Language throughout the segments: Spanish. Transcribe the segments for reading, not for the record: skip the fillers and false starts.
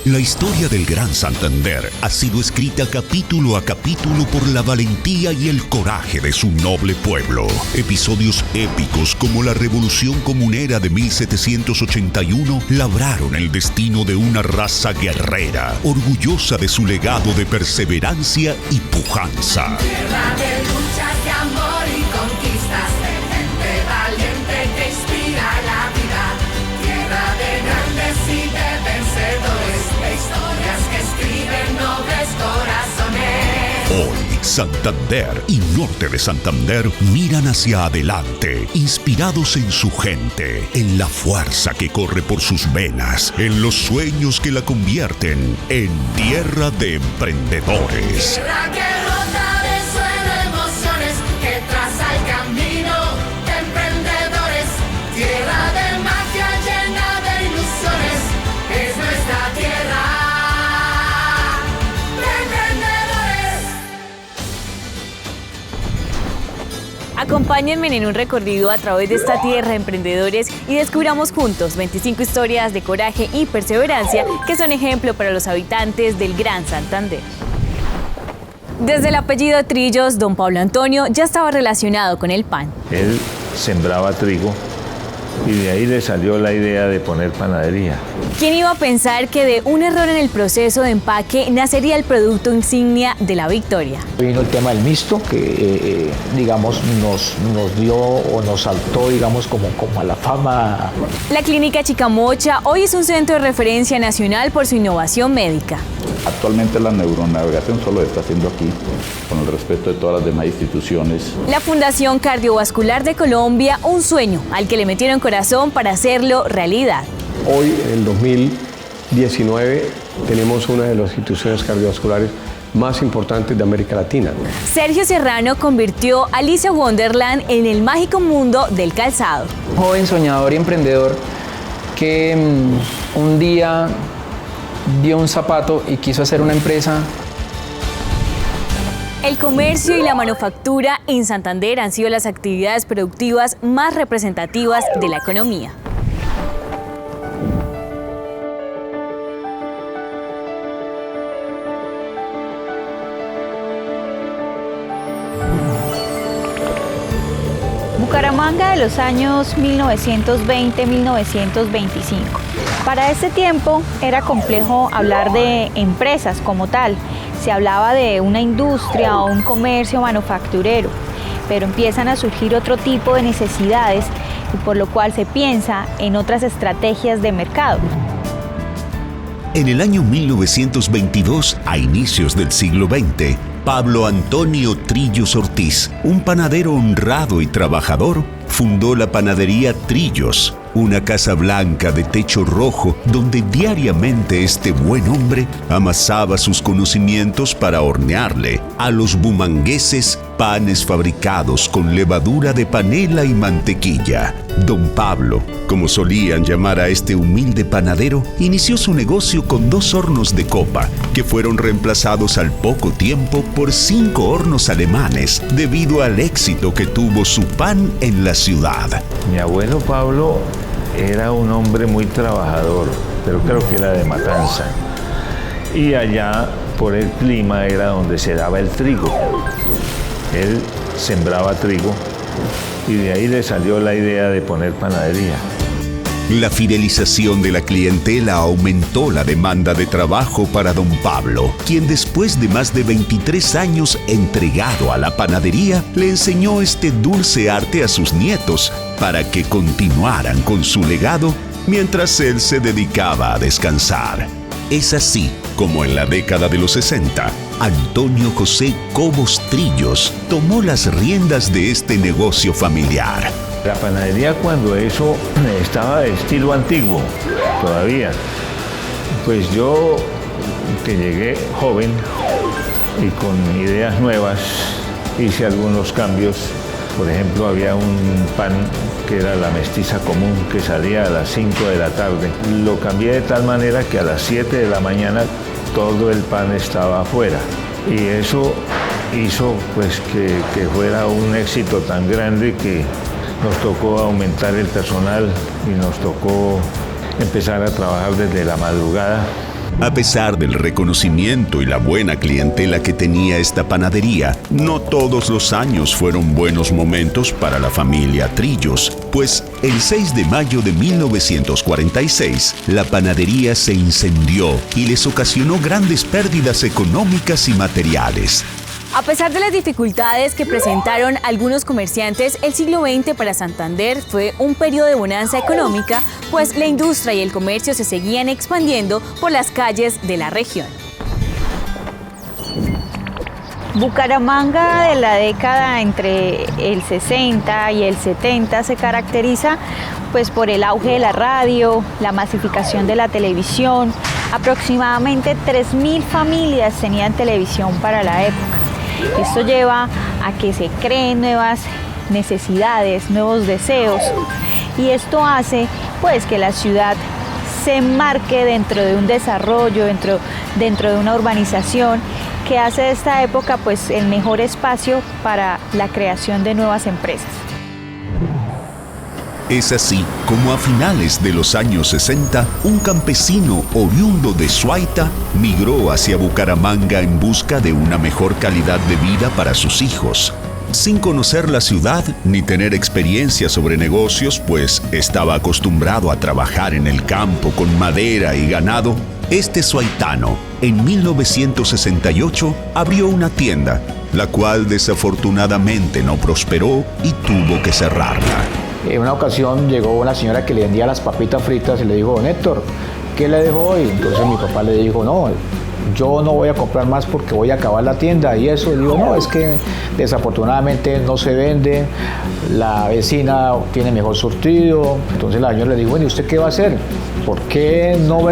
La historia del Gran Santander ha sido escrita capítulo a capítulo por la valentía y el coraje de su noble pueblo. Episodios épicos como la Revolución Comunera de 1781 labraron el destino de una raza guerrera, orgullosa de su legado de perseverancia y pujanza. Tierra de luchas, de amor y conquistas, de gente valiente que inspira la vida. Tierra de grandes y de vencedores, de historias que escriben nobles corazones. Hoy, Santander y norte de Santander miran hacia adelante, inspirados en su gente, en la fuerza que corre por sus venas, en los sueños que la convierten en tierra de emprendedores. Tierra que rota de suelo emociones, que traza el camino de emprendedores. Tierra de magia llena de ilusiones, es nuestra tierra de emprendedores. Acompáñenme en un recorrido a través de esta tierra de emprendedores y descubramos juntos 25 historias de coraje y perseverancia que son ejemplo para los habitantes del Gran Santander. Desde el apellido Trillos, don Pablo Antonio ya estaba relacionado con el pan. Él sembraba trigo y de ahí le salió la idea de poner panadería. ¿Quién iba a pensar que de un error en el proceso de empaque nacería el producto insignia de la victoria? Vino el tema del mixto que, digamos, nos dio o nos saltó, digamos, como a la fama. La Clínica Chicamocha hoy es un centro de referencia nacional por su innovación médica. Actualmente la neuronavegación solo está haciendo aquí, con el respeto de todas las demás instituciones. La Fundación Cardiovascular de Colombia, un sueño al que le metieron corazón para hacerlo realidad. Hoy, en el 2019, tenemos una de las instituciones cardiovasculares más importantes de América Latina. Sergio Serrano convirtió a Alicia Wonderland en el mágico mundo del calzado. Joven soñador y emprendedor que un día vio un zapato y quiso hacer una empresa. El comercio y la manufactura en Santander han sido las actividades productivas más representativas de la economía. Bucaramanga de los años 1920-1925. Para este tiempo era complejo hablar de empresas como tal. Se hablaba de una industria o un comercio manufacturero, pero empiezan a surgir otro tipo de necesidades y por lo cual se piensa en otras estrategias de mercado. En el año 1922, a inicios del siglo XX, Pablo Antonio Trillos Ortiz, un panadero honrado y trabajador, fundó la panadería Trillos, una casa blanca de techo rojo donde diariamente este buen hombre amasaba sus conocimientos para hornearle a los bumangueses panes fabricados con levadura de panela y mantequilla. Don Pablo, como solían llamar a este humilde panadero, inició su negocio con 2 hornos de copa, que fueron reemplazados al poco tiempo por 5 hornos alemanes, debido al éxito que tuvo su pan en la ciudad. Mi abuelo Pablo era un hombre muy trabajador, pero creo que era de Matanza. Y allá, por el clima, era donde se daba el trigo. Él sembraba trigo y de ahí le salió la idea de poner panadería. La fidelización de la clientela aumentó la demanda de trabajo para don Pablo, quien después de más de 23 años entregado a la panadería, le enseñó este dulce arte a sus nietos para que continuaran con su legado mientras él se dedicaba a descansar. Es así como en la década de los 60, Antonio José Cobos Trillos tomó las riendas de este negocio familiar. La panadería, cuando eso estaba de estilo antiguo, todavía, pues yo, que llegué joven y con ideas nuevas, hice algunos cambios. Por ejemplo, había un pan que era la mestiza común, que salía a las 5 de la tarde. Lo cambié de tal manera que a las 7 de la mañana todo el pan estaba afuera. Y eso hizo pues que fuera un éxito tan grande que nos tocó aumentar el personal y nos tocó empezar a trabajar desde la madrugada. A pesar del reconocimiento y la buena clientela que tenía esta panadería, no todos los años fueron buenos momentos para la familia Trillos, pues el 6 de mayo de 1946 la panadería se incendió y les ocasionó grandes pérdidas económicas y materiales. A pesar de las dificultades que presentaron algunos comerciantes, el siglo XX para Santander fue un periodo de bonanza económica, pues la industria y el comercio se seguían expandiendo por las calles de la región. Bucaramanga de la década entre el 60 y el 70 se caracteriza pues por el auge de la radio, la masificación de la televisión. Aproximadamente 3.000 familias tenían televisión para la época. Esto lleva a que se creen nuevas necesidades, nuevos deseos, y esto hace pues que la ciudad se enmarque dentro de un desarrollo, dentro de una urbanización que hace de esta época pues el mejor espacio para la creación de nuevas empresas. Es así como a finales de los años 60, un campesino oriundo de Suaita migró hacia Bucaramanga en busca de una mejor calidad de vida para sus hijos. Sin conocer la ciudad ni tener experiencia sobre negocios, pues estaba acostumbrado a trabajar en el campo con madera y ganado, este suaitano, en 1968, abrió una tienda, la cual desafortunadamente no prosperó y tuvo que cerrarla. En una ocasión llegó una señora que le vendía las papitas fritas y le dijo: Héctor, ¿qué le dejó hoy? Entonces mi papá le dijo: no, yo no voy a comprar más porque voy a acabar la tienda y eso. Y digo: no, es que desafortunadamente no se vende, la vecina tiene mejor surtido. Entonces la señora le dijo: bueno, ¿y usted qué va a hacer? ¿Por qué no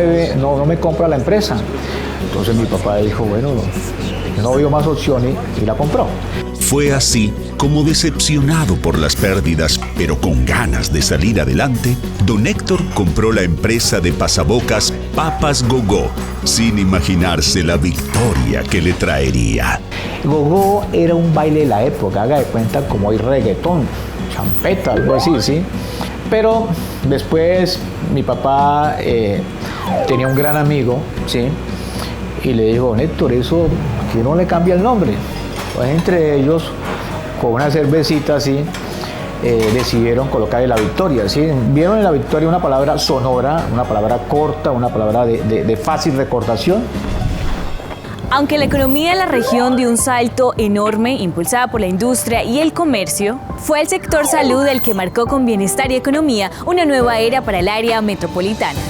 me compra la empresa? Entonces mi papá dijo: bueno, no vio más opciones y la compró. Fue así como, decepcionado por las pérdidas, pero con ganas de salir adelante, don Héctor compró la empresa de pasabocas Papas Gogó, sin imaginarse la victoria que le traería. Gogó era un baile de la época, haga de cuenta como hay reggaetón, champeta, algo así, ¿sí? Pero después mi papá tenía un gran amigo, ¿sí? Y le dijo: don Héctor, eso, que no le cambia el nombre. Pues entre ellos, con una cervecita así, decidieron colocarle la victoria, ¿sí? Vieron en la victoria una palabra sonora, una palabra corta, una palabra de fácil recordación. Aunque la economía de la región dio un salto enorme, impulsada por la industria y el comercio, fue el sector salud el que marcó con bienestar y economía una nueva era para el área metropolitana.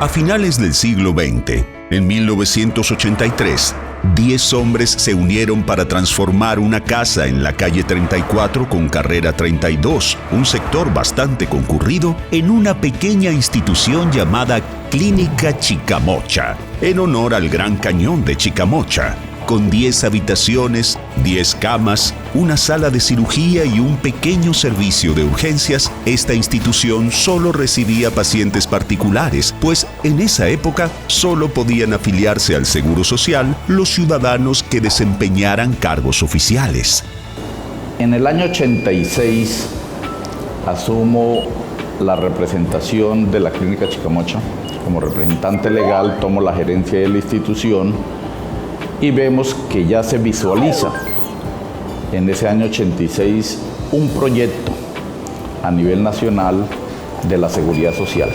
A finales del siglo XX, en 1983, 10 hombres se unieron para transformar una casa en la calle 34 con carrera 32, un sector bastante concurrido, en una pequeña institución llamada Clínica Chicamocha, en honor al Gran Cañón de Chicamocha, con 10 habitaciones, 10 camas, una sala de cirugía y un pequeño servicio de urgencias. Esta institución solo recibía pacientes particulares, pues en esa época solo podían afiliarse al Seguro Social los ciudadanos que desempeñaran cargos oficiales. En el año 86 asumo la representación de la Clínica Chicamocha. Como representante legal tomo la gerencia de la institución y vemos que ya se visualiza en ese año 86 un proyecto a nivel nacional de la seguridad social.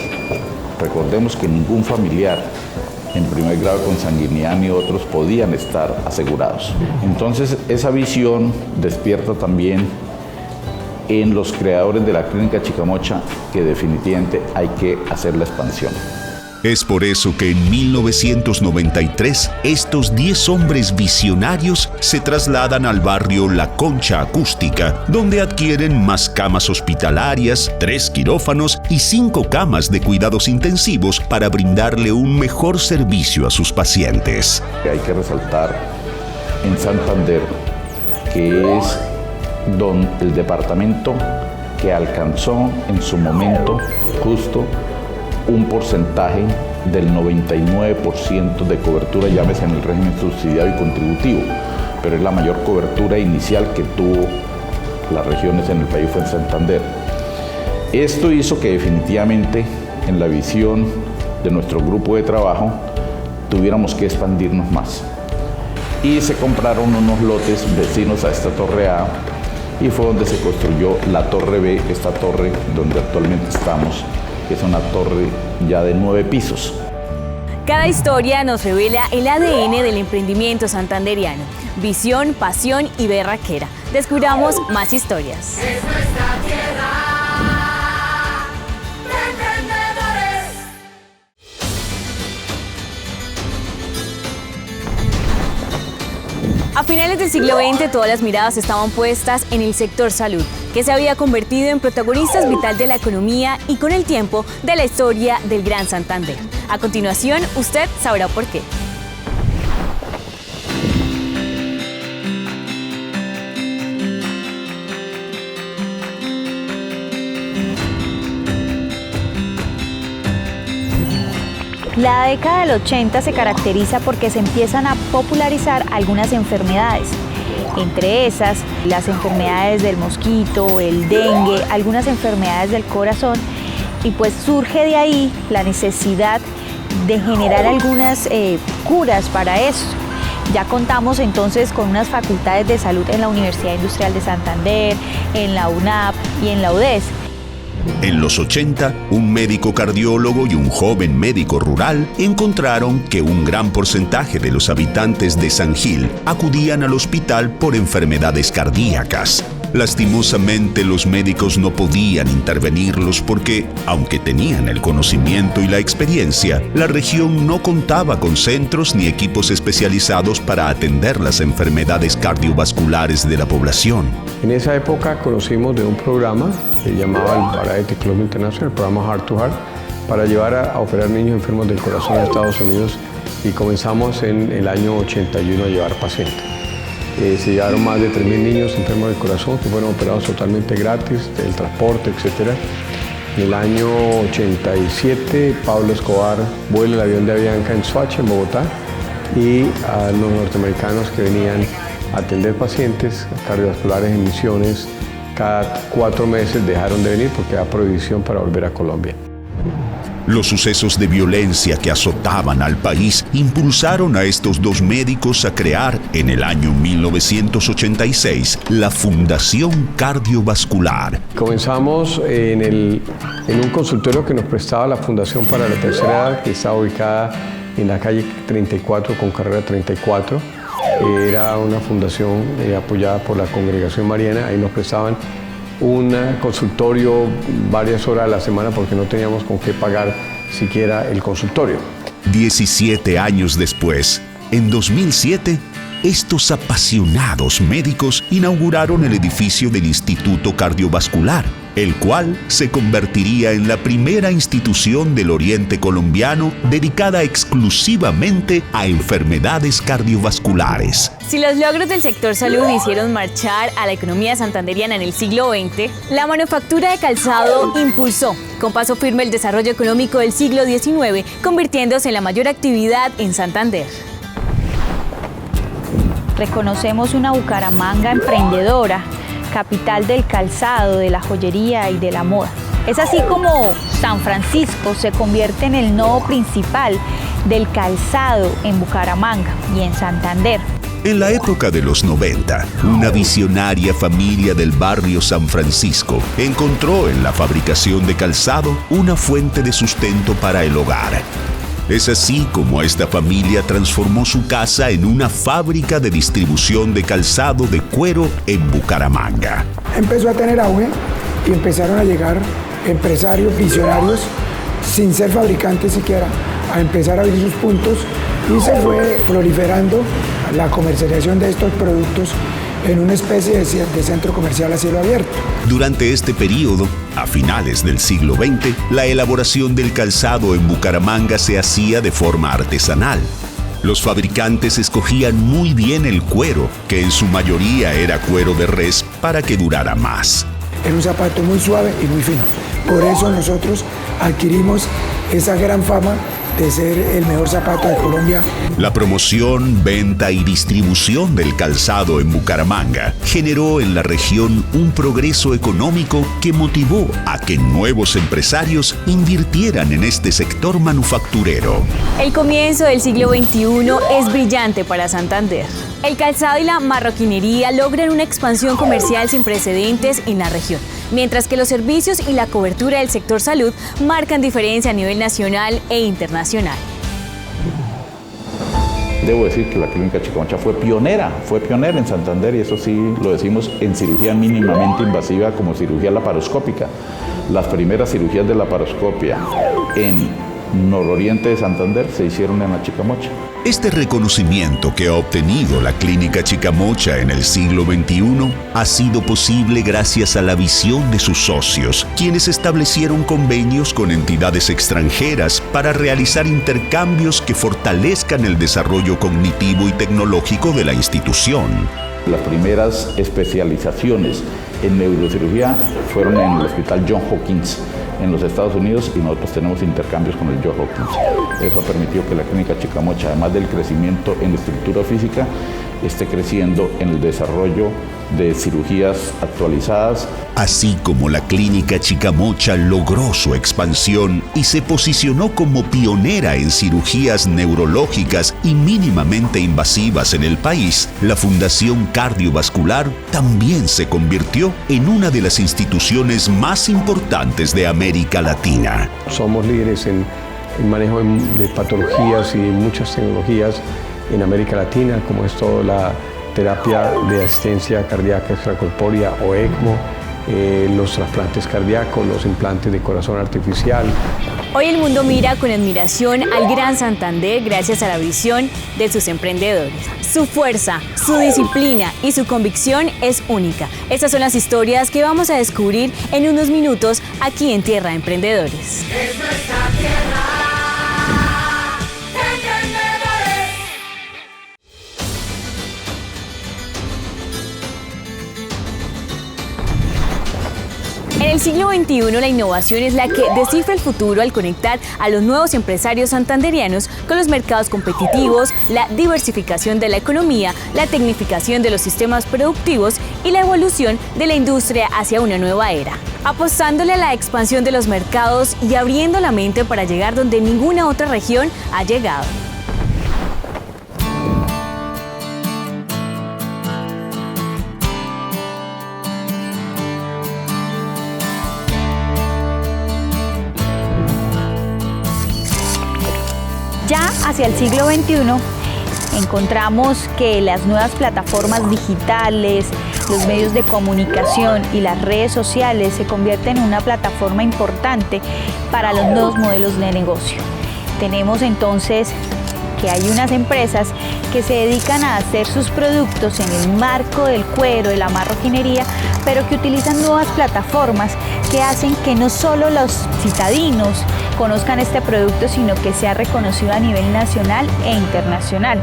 Recordemos que ningún familiar en primer grado de consanguinidad ni otros podían estar asegurados. Entonces esa visión despierta también en los creadores de la Clínica Chicamocha que definitivamente hay que hacer la expansión. Es por eso que en 1993 estos 10 hombres visionarios se trasladan al barrio La Concha Acústica, donde adquieren más camas hospitalarias, 3 quirófanos y 5 camas de cuidados intensivos para brindarle un mejor servicio a sus pacientes. Hay que resaltar en Santander que es el departamento que alcanzó en su momento justo un porcentaje del 99% de cobertura, llámese en el régimen subsidiado y contributivo, pero es la mayor cobertura inicial que tuvo las regiones en el país, fue en Santander. Esto hizo que definitivamente en la visión de nuestro grupo de trabajo tuviéramos que expandirnos más. Y se compraron unos lotes vecinos a esta torre A y fue donde se construyó la torre B, esta torre donde actualmente estamos, que es una torre ya de 9 pisos. Cada historia nos revela el ADN del emprendimiento santanderiano. Visión, pasión y berraquera. Descubramos más historias. Es nuestra tierra de emprendedores. A finales del siglo XX, todas las miradas estaban puestas en el sector salud, que se había convertido en protagonistas vital de la economía y con el tiempo de la historia del Gran Santander. A continuación, usted sabrá por qué. La década del 80 se caracteriza porque se empiezan a popularizar algunas enfermedades. Entre esas, las enfermedades del mosquito, el dengue, algunas enfermedades del corazón. Y pues surge de ahí la necesidad de generar algunas curas para esto. Ya contamos entonces con unas facultades de salud en la Universidad Industrial de Santander, en la UNAP y en la UDES. En los 80, un médico cardiólogo y un joven médico rural encontraron que un gran porcentaje de los habitantes de San Gil acudían al hospital por enfermedades cardíacas. Lastimosamente, los médicos no podían intervenirlos porque, aunque tenían el conocimiento y la experiencia, la región no contaba con centros ni equipos especializados para atender las enfermedades cardiovasculares de la población. En esa época conocimos de un programa que se llamaba el Variety Club International, el programa Heart to Heart, para llevar a operar niños enfermos del corazón a Estados Unidos, y comenzamos en el año 81 a llevar pacientes. Se llevaron más de 3.000 niños enfermos del corazón que fueron operados totalmente gratis, el transporte, etc. En el año 87, Pablo Escobar vuela el avión de Avianca en Soacha, en Bogotá, y a los norteamericanos que venían a atender pacientes cardiovasculares en Misiones, cada 4 meses dejaron de venir porque había prohibición para volver a Colombia. Los sucesos de violencia que azotaban al país impulsaron a estos dos médicos a crear, en el año 1986, la Fundación Cardiovascular. Comenzamos en un consultorio que nos prestaba la Fundación para la Tercera Edad, que está ubicada en la calle 34 con carrera 34. Era una fundación apoyada por la Congregación Mariana. Ahí nos prestaban un consultorio varias horas a la semana porque no teníamos con qué pagar siquiera el consultorio. 17 años después, en 2007, estos apasionados médicos inauguraron el edificio del Instituto Cardiovascular, el cual se convertiría en la primera institución del Oriente colombiano dedicada exclusivamente a enfermedades cardiovasculares. Si los logros del sector salud hicieron marchar a la economía santanderiana en el siglo XX, la manufactura de calzado impulsó con paso firme el desarrollo económico del siglo XIX, convirtiéndose en la mayor actividad en Santander. Reconocemos una Bucaramanga emprendedora, capital del calzado, de la joyería y de la moda. Es así como San Francisco se convierte en el nodo principal del calzado en Bucaramanga y en Santander. En la época de los 90, una visionaria familia del barrio San Francisco encontró en la fabricación de calzado una fuente de sustento para el hogar. Es así como esta familia transformó su casa en una fábrica de distribución de calzado de cuero en Bucaramanga. Empezó a tener auge y empezaron a llegar empresarios, visionarios, sin ser fabricantes siquiera, a empezar a abrir sus puntos, y se fue proliferando la comercialización de estos productos en una especie de centro comercial a cielo abierto. Durante este periodo, a finales del siglo XX, la elaboración del calzado en Bucaramanga se hacía de forma artesanal. Los fabricantes escogían muy bien el cuero, que en su mayoría era cuero de res, para que durara más. Era un zapato muy suave y muy fino. Por eso nosotros adquirimos esa gran fama de de ser el mejor zapato de Colombia. La promoción, venta y distribución del calzado en Bucaramanga generó en la región un progreso económico que motivó a que nuevos empresarios invirtieran en este sector manufacturero. El comienzo del siglo XXI es brillante para Santander. El calzado y la marroquinería logran una expansión comercial sin precedentes en la región, mientras que los servicios y la cobertura del sector salud marcan diferencia a nivel nacional e internacional. Debo decir que la Clínica Chicamocha fue pionera en Santander, y eso sí lo decimos, en cirugía mínimamente invasiva como cirugía laparoscópica. Las primeras cirugías de laparoscopia en nororiente de Santander se hicieron en la Chicamocha. Este reconocimiento que ha obtenido la Clínica Chicamocha en el siglo XXI ha sido posible gracias a la visión de sus socios, quienes establecieron convenios con entidades extranjeras para realizar intercambios que fortalezcan el desarrollo cognitivo y tecnológico de la institución. Las primeras especializaciones en neurocirugía fueron en el Hospital Johns Hopkins en los Estados Unidos, y nosotros tenemos intercambios con el Johns Hopkins. Eso ha permitido que la Clínica Chicamocha, además del crecimiento en estructura física, esté creciendo en el desarrollo de cirugías actualizadas. Así como la Clínica Chicamocha logró su expansión y se posicionó como pionera en cirugías neurológicas y mínimamente invasivas en el país, la Fundación Cardiovascular también se convirtió en una de las instituciones más importantes de América Latina. Somos líderes en manejo de patologías y muchas tecnologías en América Latina, como es toda la terapia de asistencia cardíaca extracorpórea o ECMO, los trasplantes cardíacos, los implantes de corazón artificial. Hoy el mundo mira con admiración al Gran Santander gracias a la visión de sus emprendedores. Su fuerza, su disciplina y su convicción es única. Estas son las historias que vamos a descubrir en unos minutos aquí en Tierra de Emprendedores. Es nuestra tierra. En el siglo XXI, la innovación es la que descifra el futuro al conectar a los nuevos empresarios santanderianos con los mercados competitivos, la diversificación de la economía, la tecnificación de los sistemas productivos y la evolución de la industria hacia una nueva era, apostándole a la expansión de los mercados y abriendo la mente para llegar donde ninguna otra región ha llegado. Ya hacia el siglo XXI encontramos que las nuevas plataformas digitales, los medios de comunicación y las redes sociales se convierten en una plataforma importante para los nuevos modelos de negocio. Tenemos entonces que hay unas empresas que se dedican a hacer sus productos en el marco del cuero, de la marroquinería, pero que utilizan nuevas plataformas que hacen que no solo los citadinos conozcan este producto, sino que sea reconocido a nivel nacional e internacional.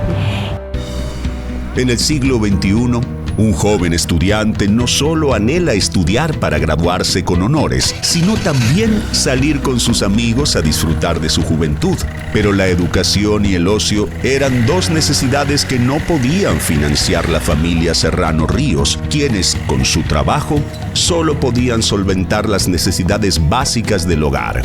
En el siglo XXI, un joven estudiante no solo anhela estudiar para graduarse con honores, sino también salir con sus amigos a disfrutar de su juventud. Pero la educación y el ocio eran dos necesidades que no podían financiar la familia Serrano Ríos, quienes, con su trabajo, solo podían solventar las necesidades básicas del hogar.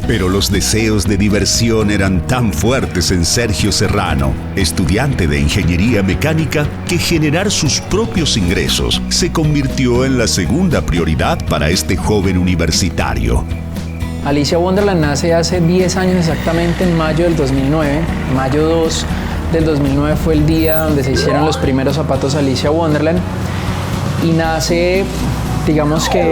Pero los deseos de diversión eran tan fuertes en Sergio Serrano, estudiante de ingeniería mecánica, que generar sus propios ingresos se convirtió en la segunda prioridad para este joven universitario. Alicia Wonderland nace hace 10 años exactamente, en mayo del 2009. Mayo 2 del 2009 fue el día donde se hicieron los primeros zapatos Alicia Wonderland. Y nace, digamos que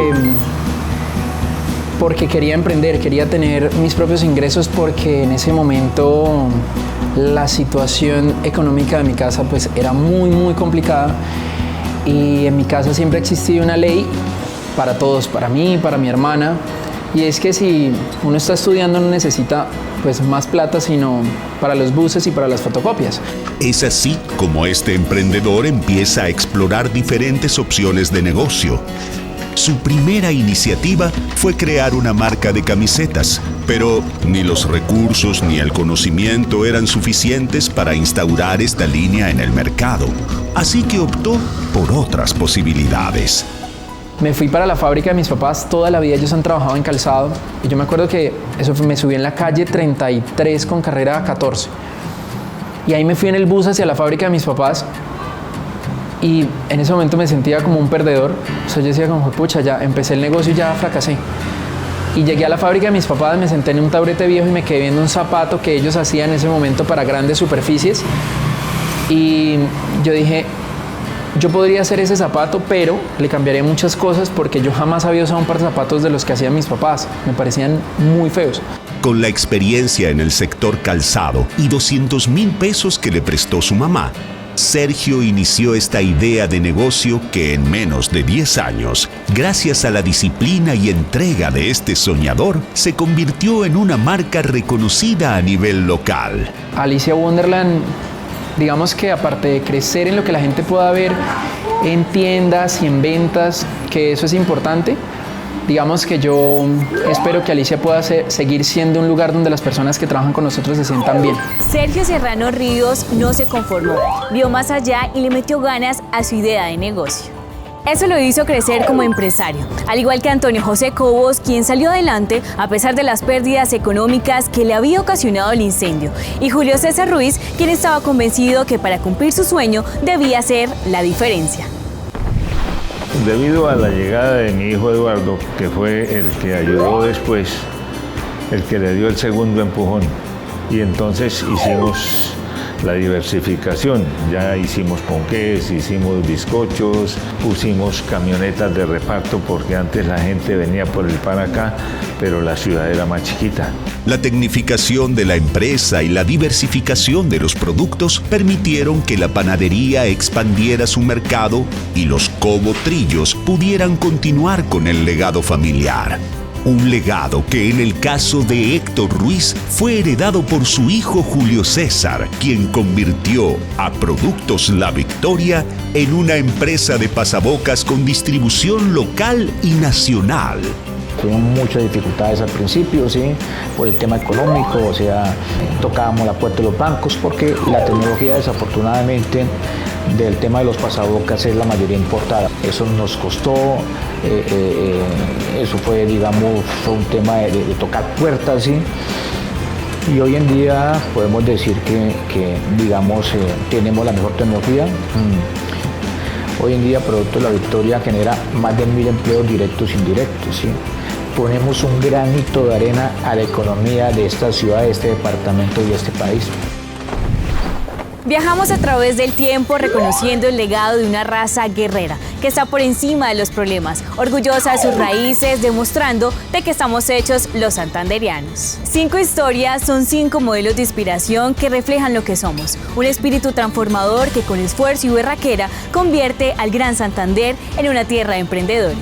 porque quería emprender, quería tener mis propios ingresos, porque en ese momento la situación económica de mi casa pues era muy complicada, y en mi casa siempre ha existido una ley para todos, para mí, para mi hermana, y es que si uno está estudiando no necesita pues más plata, sino para los buses y para las fotocopias. Es así como este emprendedor empieza a explorar diferentes opciones de negocio. Su primera iniciativa fue crear una marca de camisetas, pero ni los recursos ni el conocimiento eran suficientes para instaurar esta línea en el mercado, así que optó por otras posibilidades. Me fui para la fábrica de mis papás, toda la vida ellos han trabajado en calzado y yo me acuerdo que me subí en la calle 33 con carrera 14 y ahí me fui en el bus hacia la fábrica de mis papás y en ese momento me sentía como un perdedor. O sea, yo decía como, pucha, ya empecé el negocio y ya fracasé. Y llegué a la fábrica de mis papás, me senté en un taburete viejo y me quedé viendo un zapato que ellos hacían en ese momento para grandes superficies y yo dije, yo podría hacer ese zapato, pero le cambiaría muchas cosas porque yo jamás había usado un par de zapatos de los que hacían mis papás. Me parecían muy feos. Con la experiencia en el sector calzado y 200,000 pesos que le prestó su mamá, Sergio inició esta idea de negocio que en menos de 10 años, gracias a la disciplina y entrega de este soñador, se convirtió en una marca reconocida a nivel local. Alicia Wonderland, digamos que aparte de crecer en lo que la gente pueda ver en tiendas y en ventas, que eso es importante, digamos que yo espero que Alicia pueda seguir siendo un lugar donde las personas que trabajan con nosotros se sientan bien. Sergio Serrano Ríos no se conformó, vio más allá y le metió ganas a su idea de negocio. Eso lo hizo crecer como empresario, al igual que Antonio José Cobos, quien salió adelante a pesar de las pérdidas económicas que le había ocasionado el incendio, y Julio César Ruiz, quien estaba convencido que para cumplir su sueño debía hacer la diferencia. Debido a la llegada de mi hijo Eduardo, que fue el que ayudó después, el que le dio el segundo empujón, y entonces hicimos la diversificación. Ya hicimos ponqués, hicimos bizcochos, pusimos camionetas de reparto porque antes la gente venía por el pan acá, pero la ciudad era más chiquita. La tecnificación de la empresa y la diversificación de los productos permitieron que la panadería expandiera su mercado y los Cobo Trillos pudieran continuar con el legado familiar. Un legado que en el caso de Héctor Ruiz fue heredado por su hijo Julio César, quien convirtió a Productos La Victoria en una empresa de pasabocas con distribución local y nacional. Tuvimos muchas dificultades al principio, ¿sí? Por el tema económico, o sea, tocábamos la puerta de los bancos porque la tecnología, desafortunadamente, del tema de los pasabocas es la mayoría importada. Eso nos costó, eso fue, digamos, fue un tema de tocar puertas, ¿sí? Y hoy en día podemos decir que digamos, tenemos la mejor tecnología. Hoy en día Productos La Victoria genera más de 1.000 empleos directos e indirectos, ¿sí? Ponemos un granito de arena a la economía de esta ciudad, de este departamento y de este país. Viajamos a través del tiempo reconociendo el legado de una raza guerrera que está por encima de los problemas, orgullosa de sus raíces, demostrando de que estamos hechos los santanderianos. 5 historias son 5 modelos de inspiración que reflejan lo que somos, un espíritu transformador que con esfuerzo y berraquera convierte al Gran Santander en una tierra de emprendedores.